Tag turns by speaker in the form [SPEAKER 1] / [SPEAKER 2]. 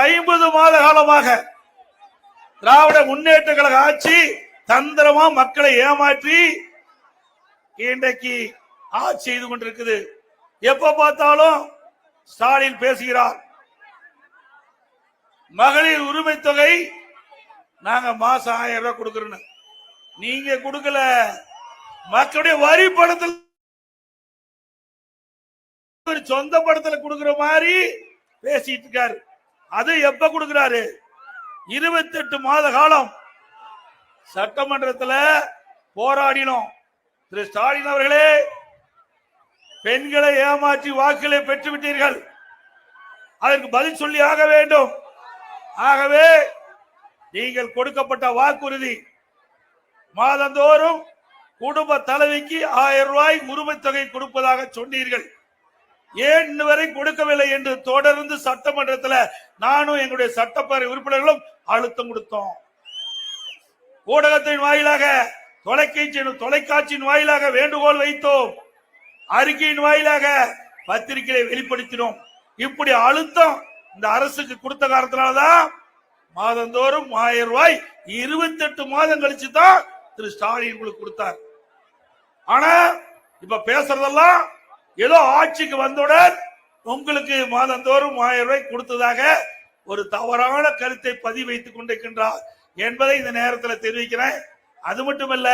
[SPEAKER 1] 50 மாத காலமாக திராவிட முன்னேற்ற கழக ஆட்சி தந்திரமா மக்களை ஏமாற்றி இன்றைக்கு ஆட்சி செய்து கொண்டிருக்குது. எப்ப பார்த்தாலும் ஸ்டாலின் பேசுகிறார், மகளிர் உரிமை தொகை நாங்க மாசம் 1000 ரூபாய் கொடுக்கிறோம். நீங்க கொடுக்கல, மக்களுடைய வரி பணத்தில் சொந்த படத்துல கொடுக்கிற மாதிரி பேசிட்டு இருக்காரு. அது எப்ப கொடுக்கிறாரு? 28 மாத காலம் சட்டமன்றத்தில் போராடினோம். திரு ஸ்டாலின் அவர்களே, பெண்களை ஏமாற்றி வாக்குகளை பெற்றுவிட்டீர்கள், அதற்கு பதில் சொல்லி ஆக வேண்டும். ஆகவே நீங்கள் கொடுக்கப்பட்ட வாக்குறுதி மாதந்தோறும் குடும்ப தலைவிக்கு 1000 ரூபாய் உரிமை தொகை கொடுப்பதாக சொன்னீர்கள். ஏன் இதுவரை கொடுக்கவில்லை என்று தொடர்ந்து சட்டமன்றத்தில் நானும் எங்களுடைய சட்டப்பேரவை உறுப்பினர்களும் அழுத்தம் கொடுத்தோம். ஊடகத்தின் வாயிலாக, தொலைக்காட்சியின் வாயிலாக வேண்டுகோள் வைத்தோம், அறிக்கையின் வாயிலாக பத்திரிகையை வெளிப்படுத்தினோம். இப்படி அழுத்தம் இந்த அரசுக்கு கொடுத்த காரணத்தினால்தான் மாதந்தோறும் 1000 ரூபாய் 28 மாதம் கழிச்சு தான் திரு ஸ்டாலின் உங்களுக்கு கொடுத்தார். ஆனா இப்ப பேசுறதெல்லாம் ஏதோ ஆட்சிக்கு வந்தவுடன் உங்களுக்கு மாதந்தோறும் 1000 ரூபாய் கொடுத்ததாக ஒரு தவறான கருத்தை பதிவு வைத்துக் கொண்டிருக்கின்றார் என்பதை இந்த நேரத்தில் தெரிவிக்கிறேன். அது மட்டுமல்ல,